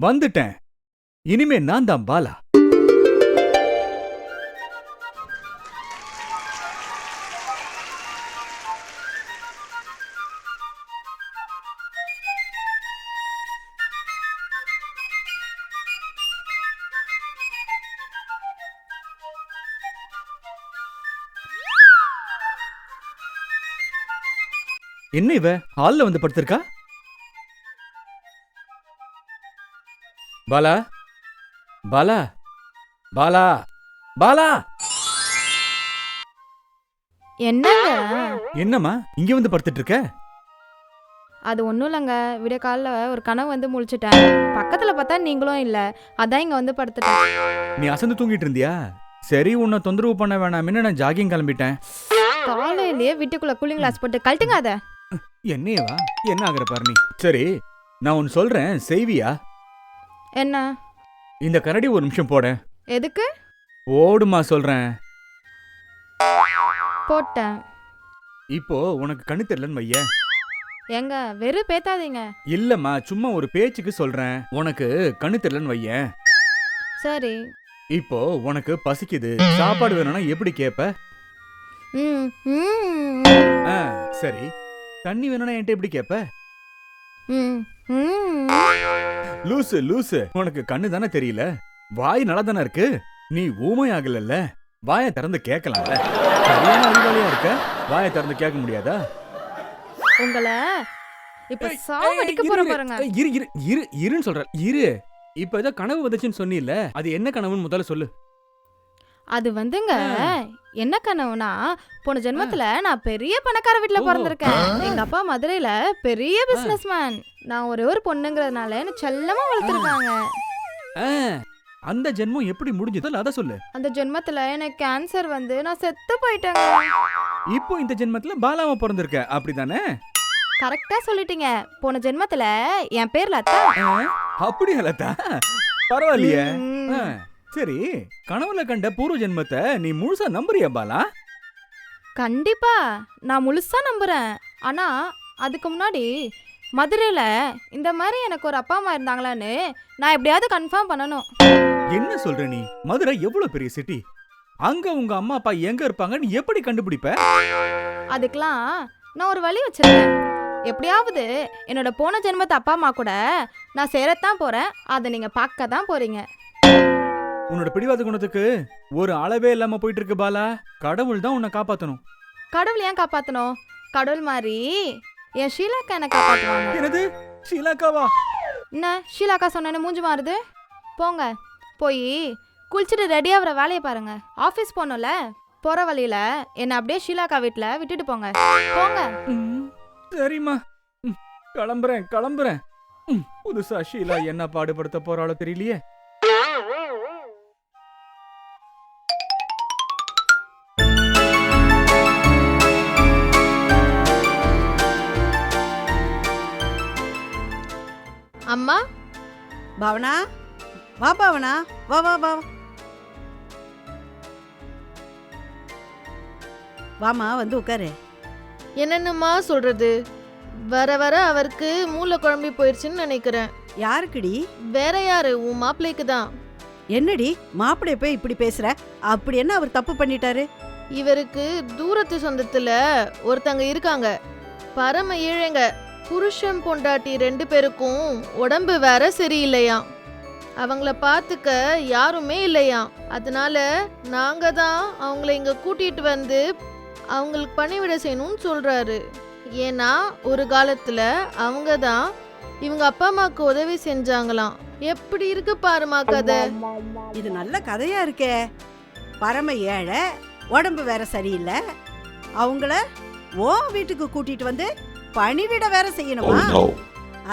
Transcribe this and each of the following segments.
வந்துட்டேன். இனிமே நான் தான் பாலா. என்ன இவ ஹால்ல வந்து படுத்திருக்கா? பாலா, பாலா, பாலா, பாலா. என்னங்க? என்னம்மா இங்க வந்து படுத்துட்டு இருக்க? அது ஒன்றும் இல்லைங்க. விடிய காலைல ஒரு கனவு வந்து முழிச்சிட்டேன். பக்கத்தில் பார்த்தா நீங்களும் இல்லை. அதான் இங்கே வந்து படுத்துட்டேன். நீ அசந்து தூங்கிட்டு இருந்தியா? சரி, உன்னை தொந்தரவு பண்ண வேணாம்னு நான் ஜாகிங் கிளம்பிட்டேன். காலையிலேயே வீட்டுக்குள்ள கூலிங் கிளாஸ் போட்டு கழட்டுங்க அதை. என்னையவா? என்ன ஆகுற பாரு நீ. சரி, நான் ஒன்னு சொல்றேன், செய்வியா? என்ன? இந்த கரடி ஒரு நிமிஷம் போட. எதுக்கு? ஓடுமா சொல்றேன். போட்டேன். இப்போ உனக்கு கண்ணு தெரியலன்னு வைய. எங்க வெறும் பேத்தாதீங்க. இல்லம்மா, சும்மா ஒரு பேச்சுக்கு சொல்றேன். உனக்கு கண்ணு தெரியலன்னு வைய. சரி. இப்போ உனக்கு பசிக்குது, சாப்பாடு வேணும்னா எப்படி கேப்ப? ம், ம், ஆ, சரி. தண்ணி வேணும்னா என்கிட்ட எப்படி கேப்ப? ம், ம். லூசு லூசு, உனக்கு கண்ணு தானே தெரியல, வாய் நல்லா தானே இருக்கு. நீ ஊமை ஆகலல்ல, வாயை திறந்து கேட்கலாம்ல. சரியான அறிவாளியா இருக்க, வாயை திறந்து கேட்க முடியாதா? உங்களை இப்ப சாவடிக்க போற பாருங்க. இரு இரு இரு இருன்னு சொல்ற. இரு. இப்ப ஏதோ கனவு வந்துச்சுன்னு சொன்னீல்ல, அது என்ன கனவுன்னு முதல்ல சொல்லு. அது வந்துங்க, என்ன கனவுனா, போன ஜென்மத்துல நான் பெரிய பணக்கார வீட்டுல பிறந்திருக்கேன். எங்க அப்பா மதுரையில பெரிய பிசினஸ்மேன். நான் ஒரே ஒரு பொண்ணுங்கிறதுனால என்ன செல்லமா வளர்த்துருக்காங்க. அந்த ஜென்மம் எப்படி முடிஞ்சதோ அத சொல்லு. அந்த ஜென்மத்துல எனக்கு கேன்சர் வந்து நான் செத்து போயிட்டேங்க. இப்போ இந்த ஜென்மத்துல பாலாவா பிறந்திருக்க, அப்படிதானே? கரெக்டா சொல்லிட்டீங்க. போன ஜென்மத்துல என் பேர் லதா. அப்படியா லதா? பரவாயில்லையே. சரி, கனவுல கண்ட பூர்வ ஜென்மத்தை நீ முழுசா நம்புறியா பாலா? கண்டிப்பா நான் முழுசா நம்புறேன். ஆனா அதுக்கு முன்னாடி மதுரையில இந்த மாதிரி எனக்கு ஒரு அப்பா அம்மா இருந்தாங்களான்னு நான் எப்படியாவது கன்ஃபார்ம் பண்ணணும். என்ன சொல்ற நீ? மதுரை எவ்வளவு பெரிய சிட்டி. அங்க உங்க அம்மா அப்பா எங்க இருப்பாங்கன்னு எப்படி கண்டுபிடிப்ப? அதுக்கெல்லாம் நான் ஒரு வழி வச்சிருக்கேன். எப்படியாவது என்னோட போன ஜென்மத்து அப்பா அம்மா கூட நான் சேரத்தான் போறேன். அதை நீங்க பார்க்க தான் போறீங்க. உன்னோட பிடிவாத குணத்துக்கு ஒரு அளவே இல்லாம போயிட்டு இருக்கு பாலா. கடவுள் தான் உன்னை காப்பாத்தணும். கடவுள் ஏன் காப்பாத்தணும்? கடவுள் மாதிரி என் ஷீலாக்கா என்ன காப்பாத்துவாங்க. என்னது? ஷீலாக்காவா? என்ன ஷீலாக்கா சொன்னேன்னு மூஞ்சி மாறுது? போங்க, போய் குளிச்சுட்டு ரெடியா வர வேலையை பாருங்க. ஆஃபீஸ் போகணும்ல, போற வழியில என்ன அப்படியே ஷீலாக்கா வீட்டுல விட்டுட்டு போங்க. போங்க. சரிம்மா, கிளம்புறேன் கிளம்புறேன். புதுசா ஷீலா என்ன பாடுபடுத்த போறாளோ தெரியலையே. அம்மா. பாவனா, வா பாவனா, வா வா வா. வாமா, வந்து உட்காரு. என்னென்னம்மா சொல்றது? வர வர அவருக்கு மூளை குழம்பி போயிடுச்சுன்னு நினைக்கிறேன். யாருக்குடி? வேற யாரு? உன் மாப்பிள்ளைக்கு தான். என்னடி மாப்பிளைய போய் இப்படி பேசுற? அப்படி என்ன அவர் தப்பு பண்ணிட்டாரு? இவருக்கு தூரத்து சொந்தத்துல ஒருத்தங்க இருக்காங்க, பரம ஏழைங்க. புருஷன் பொண்டாட்டி 2 பேருக்கும் உடம்பு வேற சரியில்லையாம். அவங்கள பார்த்துக்க யாருமே இல்லையாம். அதனால நாங்க தான் அவங்கள இங்க கூட்டிட்டு வந்து அவங்களுக்கு பணிவிட செய்யணும்னு சொல்றாரு. ஏன்னா ஒரு காலத்துல அவங்க தான் இவங்க அப்பா அம்மாவுக்கு உதவி செஞ்சாங்களாம். எப்படி இருக்கு பாருமா கதை. இது நல்ல கதையா இருக்கே. பரம ஏழை, உடம்பு வேற சரியில்லை, அவங்கள ஓ வீட்டுக்கு கூட்டிட்டு வந்து பணிவிட வேற செய்யணுமா?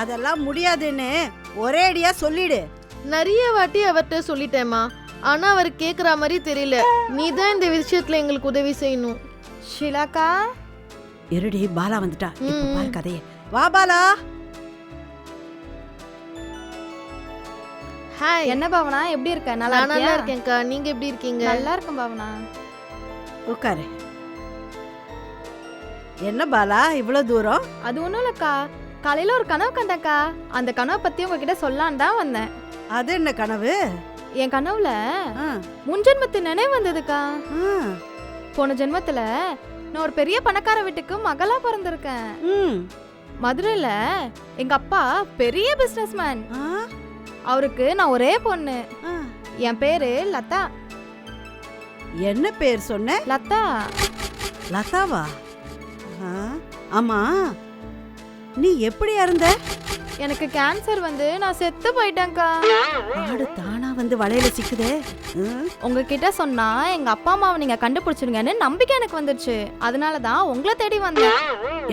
அதெல்லாம் முடியாதுன்னு ஒரேடியா சொல்லிடு. நிறைய வாட்டி அவர்கிட்ட சொல்லிட்டேம்மா, ஆனா அவர் கேக்குற மாதிரி தெரியல. நீ தான் இந்த விஷயத்துல எங்களுக்கு உதவி செய்யணும். ஷீலாக்கா. இருடி, பாலா வந்துட்டா. இப்ப பாரு கதைய. வா பாலா. ஹாய். என்ன பாவனா, எப்படி இருக்க? நல்லா நல்லா இருக்கேன்க்கா. நீங்க எப்படி இருக்கீங்க? நல்லா இருக்கேன் பாவனா. உட்காரு. என்ன பாலா இவ்வளவு தூரம்? அது ஒண்ணும் இல்லக்கா, காலையில ஒரு கனவு கண்டேன்க்கா. அந்த கனவை பத்தி உங்ககிட்ட சொல்லான்னு தான் வந்தேன். அது என்ன கனவு? என் கனவுல ஆ, முன்ஜென்மத்து நினைவு வந்ததுக்கா. ஆ, போன ஜென்மத்துல நான் ஒரு பெரிய பணக்கார வீட்டுக்கு மகளா பிறந்திருக்கேன். ம், மதுரையில எங்க அப்பா பெரிய பிசினஸ்மேன். ஆ, அவருக்கு நான் ஒரே பொண்ணு. ஆ. என் பேரு லதா. என்ன பேர் சொன்ன? லதா. லதாவா? ஆ, ஆமா, நீ எப்படி இறந்த? எனக்கு கேன்சர் வந்து நான் செத்து போயிட்டேன்க்கா. ஆடு தானா வந்து வலையில சிக்குதே. ம், உங்ககிட்ட சொன்னா எங்க அப்பா அம்மாவை நீங்க கண்டுபிடிச்சிருங்கன்னு நம்பிக்கை எனக்கு வந்துருச்சு. அதனாலதான் உங்களை தேடி வந்தேன்.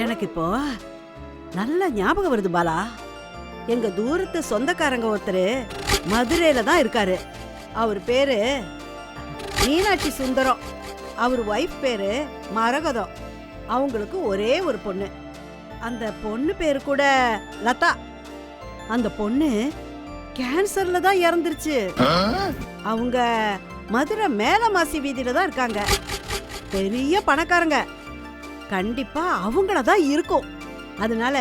எனக்கு இப்போ நல்ல ஞாபகம் வருது பாலா. எங்க தூரத்து சொந்தக்காரங்க ஒருத்தர் மதுரையில தான் இருக்காரு. அவர் பேரு மீனாட்சி சுந்தரம். அவர் ஒய்ஃப் பேரு மரகதம். அவங்களுக்கு ஒரே ஒரு பொண்ணு. அந்த பொண்ணு பேரு கூட லதா. அந்த பொண்ணு கேன்சர்ல தான் இறந்துருச்சு. அவங்க மதுரை மேலமாசி வீதியில தான் இருக்காங்க. பெரிய பணக்காரங்க. கண்டிப்பா அவங்கள தான் இருக்கும். அதனால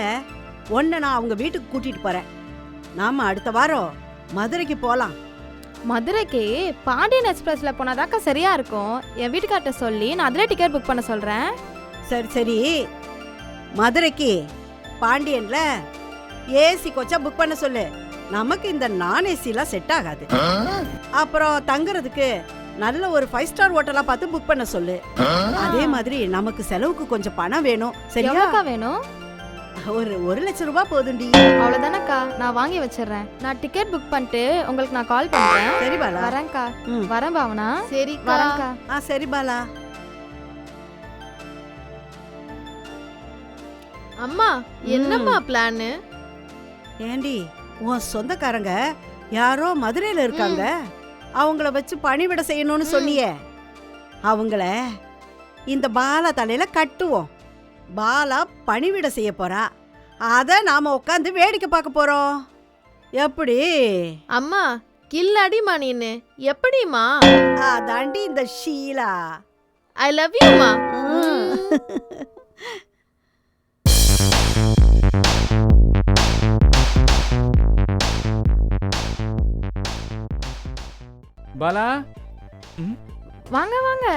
உன்னை நான் அவங்க வீட்டுக்கு கூட்டிட்டு போறேன். நாம அடுத்த வாரம் மதுரைக்கு போலாம். மதுரைக்கு பாண்டியன் எக்ஸ்பிரஸ்ல போனாதாக்கா சரியா இருக்கும். என் வீட்டுக்கார்ட்ட சொல்லி நான் அதிலே டிக்கெட் புக் பண்ண சொல்றேன். சரி சரி, மதுரைக்கு பாண்டியன்ல ஏசி கோச்சா புக் பண்ண சொல்லு. நமக்கு இந்த நான் ஏசிலாம் செட் ஆகாது. அப்புறம் தங்குறதுக்கு நல்ல ஒரு 5 ஸ்டார் ஹோட்டலா பார்த்து புக் பண்ண சொல்லு. அதே மாதிரி நமக்கு செலவுக்கு கொஞ்சம் பணம் வேணும். சரியா? எவ்வளோக்கா வேணும்? ஒரு 1 லட்சம் ரூபாய் போதுண்டி. அவ்வளவுதானக்கா, நான் வாங்கி வச்சிடுறேன். நான் டிக்கெட் புக் பண்ணிட்டு உங்களுக்கு நான் கால் பண்றேன். சரி பாலா. வரேன்க்கா. ம். வரேன் பாவனா. சரிக்கா. வரேன்க்கா. சரி பாலா. அம்மா என்னம்மா பிளான்? ஏண்டி, உன் சொந்தக்காரங்க யாரோ மதுரையில இருக்காங்க. அவங்கள வச்சு பணிவிட செய்யணும்னு சொன்னியே. அவங்கள இந்த பாலா தலையில கட்டுவோம். பாலா பணிவிட செய்ய போறா. அத நாம உட்காந்து வேடிக்கை பார்க்க போறோம். எப்படி? அம்மா கில்லாடிமா நீனு. எப்படிமா? அதாண்டி இந்த ஷீலா. ஐ லவ் யூமா. பாலா, வாங்க வாங்க.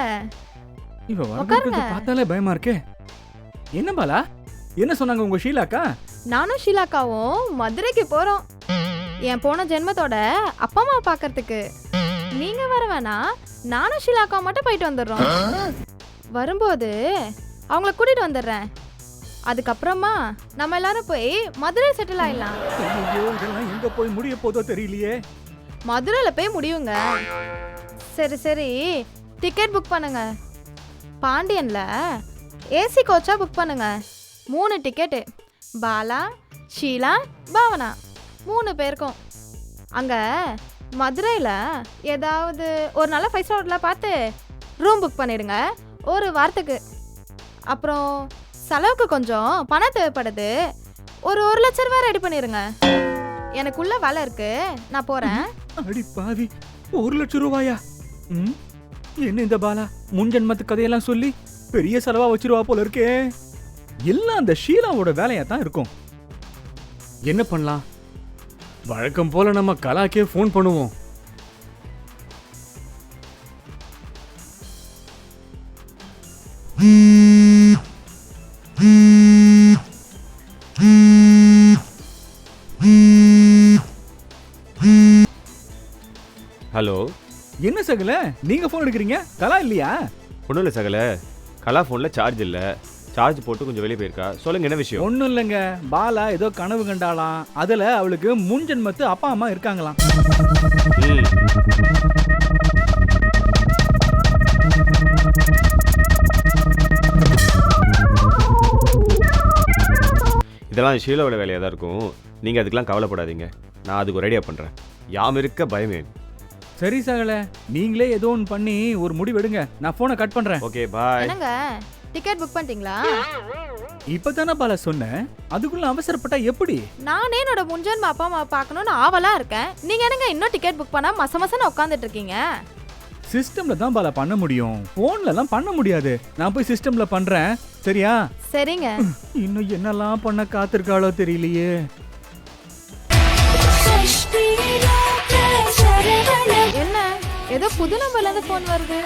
இவ உட்காருங்க. வரது பார்த்தாலே பயமா இருக்கே. என்ன பாலா, என்ன சொன்னாங்க உங்க ஷீலாக்கா? நானும் ஷீலாக்காவும் மதுரைக்கு போறோம். என் போன ஜென்மத்தோட அப்பா அம்மா பாக்கிறதுக்கு. நீங்க வர வேணாம், நானும் ஷீலாக்காவும் மட்டும் போயிட்டு வந்துடுறோம். வரும்போது அவங்கள கூட்டிட்டு வந்துடுறேன். அதுக்கப்புறமா நம்ம எல்லாரும் போய் மதுரை செட்டில் ஆயிடலாம். ஐயோ, இதெல்லாம் எங்க போய் முடிய போதோ தெரியலையே. மதுரையில் போய் முடியுங்க. சரி சரி, டிக்கெட் புக் பண்ணுங்க. பாண்டியன்ல ஏசி கோச்சா புக் பண்ணுங்க. 3 டிக்கெட்டு. பாலா, ஷீலா, பாவனா 3 பேருக்கும். அங்க மதுரையில் ஏதாவது ஒரு நல்ல 5 ஸ்டார் ஹோட்டலாக பார்த்து ரூம் புக் பண்ணிடுங்க ஒரு வாரத்துக்கு. அப்புறம் செலவுக்கு கொஞ்சம் பணம் தேவைப்படுது. ஒரு 1 லட்சம் ரூபாய் ரெடி பண்ணிடுங்க. எனக்குள்ள வேலை இருக்கு, நான் போறேன். அடி பாவி, 1 லட்சம் ரூபாயா? என்ன இந்த பாலா முன்ஜென்மத்து கதையெல்லாம் சொல்லி பெரிய செலவா வச்சிருவா போல இருக்கே. எல்லாம் அந்த ஷீலாவோட வேலையா தான் இருக்கும். என்ன பண்ணலாம்? வழக்கம் போல நம்ம கலாக்கே ஃபோன் பண்ணுவோம். ஹலோ, என்ன சகல, நீங்க ஃபோன் எடுக்கிறீங்க, கலா இல்லையா? ஒன்றும் இல்லை சகல, கலா ஃபோனில் சார்ஜ் இல்லை. சார்ஜ் போட்டு கொஞ்சம் வெளியே போயிருக்கா. சொல்லுங்க, என்ன விஷயம்? ஒன்றும் இல்லைங்க, பாலா ஏதோ கனவு கண்டாலாம். அதில் அவளுக்கு முன்ஜென்மத்து அப்பா அம்மா இருக்காங்களாம். ம், இதெல்லாம் ஷீலாவோட வேலையாக தான் இருக்கும். நீங்கள் அதுக்கெல்லாம் கவலைப்படாதீங்க. நான் அதுக்கு ஒரு ஐடியா பண்ணுறேன். யாம் இருக்க பயமே. சரி சகல, நீங்களே ஏதோ ஒன்று பண்ணி ஒரு முடிவெடுங்க. நான் ஃபோனை கட் பண்ணுறேன். ஓகே, பாய். என்னங்க, டிக்கெட் புக் பண்ணிட்டீங்களா? இப்போ தானே பாலா சொன்னேன், அதுக்குள்ள அவசரப்பட்டா எப்படி? நானே என்னோட முன்ஜென்ம அப்பா அம்மா பார்க்கணும்னு ஆவலா இருக்கேன். நீங்க என்னங்க இன்னும் டிக்கெட் புக் பண்ணா மசமசன்னு உட்காந்துட்டு இருக்கீங்க? சிஸ்டம்ல தான் பாலா பண்ண முடியும், போன்லலாம் பண்ண முடியாது. நான் போய் சிஸ்டம்ல பண்றேன், சரியா? சரிங்க. இன்னும் என்னெல்லாம் பண்ண காத்திருக்காளோ தெரியலையே. என்ன ஏதோ புது நம்பர்ல இருந்து ஃபோன் வருது.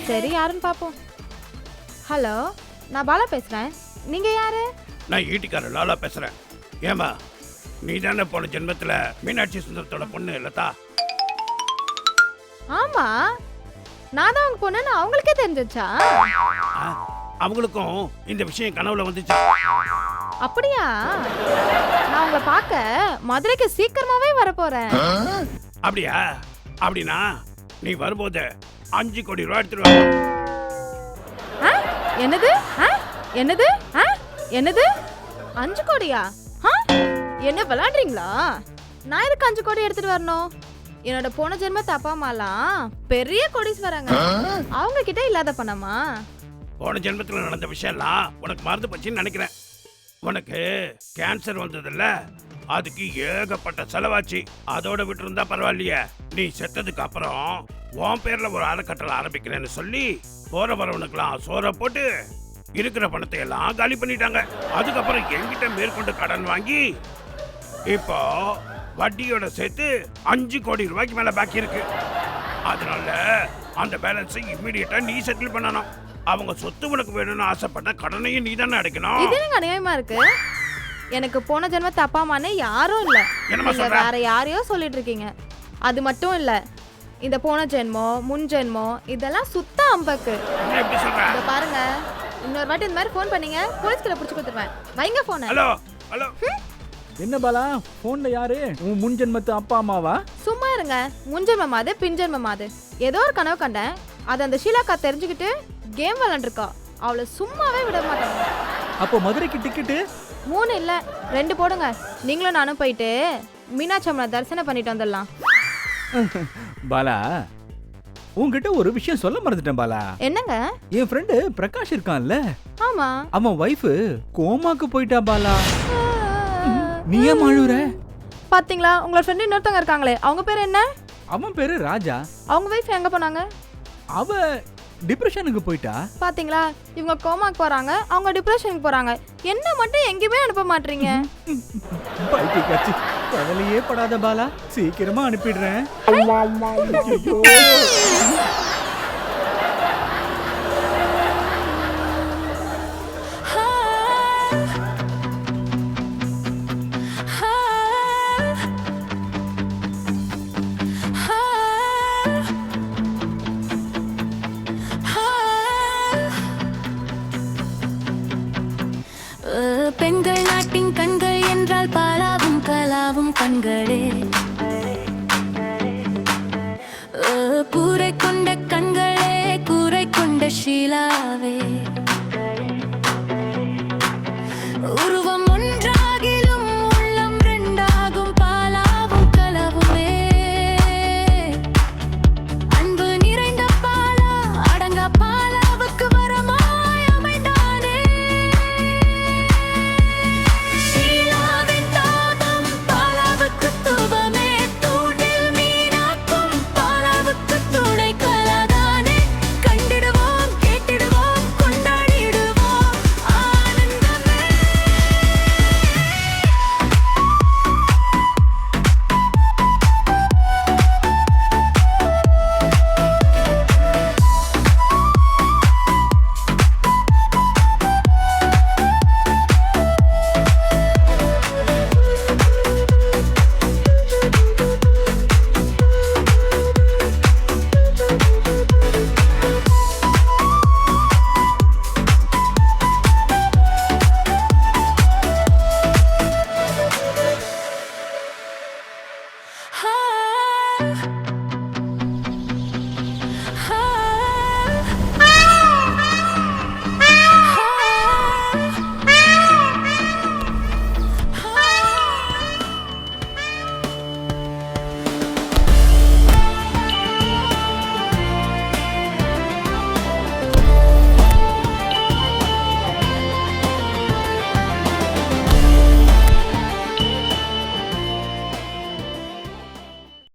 சரி யாருன்னு பாப்போம். ஹலோ, நான் பாலா பேசுறேன். நீங்க யாரு? நான் ஈட்டிக்கார லாலா பேசுறேன். ஏமா நீ தானே போன ஜென்மத்துல மீனாட்சி சுந்தரத்தோட பொண்ணு லதா? ஆமா, நான் தான் உங்க பொண்ணுன்னு அவங்களுக்கே தெரிஞ்சிச்சா? ஆ, அவங்களுக்கும் இந்த விஷயம் கனவுல வந்துச்சா? அப்படியா? நான் உங்களை பார்க்க மதுரைக்கு சீக்கிரமாவே வர போறேன். அப்படியா? அப்படின்னா நீ வரும்போது 5 கோடி ரூபாய் எடுத்துட்டு வா. ஆ? என்னது? ஆ? என்னது? ஆ? என்னது? 5 கோடியா? ஆ? என்ன விளையாடுறீங்களா? நான் எதுக்கு 5 கோடி எடுத்துட்டு வரணும்? என்னோட போன ஜென்மத்து அப்பா அம்மாலாம் பெரிய கோடீஸ்வரங்க. அவங்க கிட்ட இல்லாத பணமா? போன ஜென்மத்துல நடந்த விஷயம்லாம் உனக்கு மறந்து போச்சுன்னு நினைக்கிறேன். உனக்கு கேன்சர் வந்ததில்ல, அதுக்கு ஏகப்பட்ட செலவாச்சு. அதோட விட்டு இருந்தா பரவாயில்லையே. நீ செத்ததுக்கு அப்புறம் உன் பேர்ல ஒரு அறக்கட்டளை ஆரம்பிக்கிறேன்னு சொல்லி போற வரவனுக்குலாம் சோற போட்டு இருக்கிற பணத்தை எல்லாம் காலி பண்ணிட்டாங்க. அதுக்கப்புறம் என்கிட்ட மேற்கொண்டு கடன் வாங்கி இப்போ வட்டியோட சேர்த்து 5 கோடி ரூபாய்க்கு மேல பாக்கி இருக்கு. அதனால அந்த பேலன்ஸை இம்மிடியட்டா நீ செட்டில் பண்ணணும். அவங்க சொத்து உனக்கு வேணும்னு ஆசைப்பட்ட கடனையும் நீ தானே அடைக்கணும். இது எனக்கு அநியாயமா இருக்கு. எனக்கு போன ஜென்மத்து அப்பா அம்மானே யாரும் இல்ல. என்னம்மா நீங்க சொல்ற? வேற யாரையோ சொல்லிட்டு இருக்கீங்க. அது மட்டும் இல்ல, இந்த போன ஜென்மம் முன் ஜென்மம் இதெல்லாம் சுத்த அம்பக்கு. என்ன எப்படி சொல்ற? இத பாருங்க, இன்னொரு வாட்டி இந்த மாதிரி ஃபோன் பண்ணீங்க போலீஸ்கிட்ட புடிச்சு கொடுத்துருவேன். வைங்க போன. ஹலோ ஹலோ, என்ன பாலா, போன்ல யாரு? உன் முன் ஜென்மத்து அப்பா அம்மாவா? சும்மா இருங்க. முன்ஜென்மம் அது பின்ஜென்மம் அது. ஏதோ ஒரு கனவு கண்டேன். அது அந்த ஷீலாக்கா தெரிஞ்சுக்கிட்டு கேம் விளையாண்டுருக்கா. அவளை சும்மாவே விட மாட்டாங்க. அப்போ மதுரைக்கு டிக்கெட்டு? 3 இல்ல 2 போடுங்க. நீங்களும் நானும் போயிட்டு மீனாட்சி அம்மனை தரிசனம் பண்ணிட்டு வந்துடலாம். பாலா, உன்கிட்ட ஒரு விஷயம் சொல்ல மறந்துட்டேன் பாலா. என்னங்க? என் ஃப்ரெண்டு பிரகாஷ் இருக்கான்ல, ஆமா. அவன் வைஃப் கோமாக்கு போயிட்டா பாலா. நீ ஏன் அழுற? பாத்தீங்களா, உங்களோட ஃப்ரெண்ட் இன்னொருத்தவங்க இருக்காங்களே, அவங்க பேர் என்ன? அவன் பேரு ராஜா. அவங்க வைஃப் எங்க போனாங்க? அவ டிப்ரெஷனுக்கு போயிட்டா. பாத்தீங்களா, இவங்க கோமாக்கு போறாங்க, அவங்க டிப்ரெஷனுக்கு போறாங்க. என்ன மட்டும் எங்கேயுமே அனுப்ப மாட்டீங்க. பைத்தியக்காரச்சி, கவலையே படாத பாலா, சீக்கிரமா அனுப்பிடுறேன். ஐயோ. பெண்கள் நாட்டின் கண்கள் என்றால் பாலாவும் கலாவும் கண்களே. கூரை கொண்ட கண்களே, கூரை கொண்ட ஷீலாவே.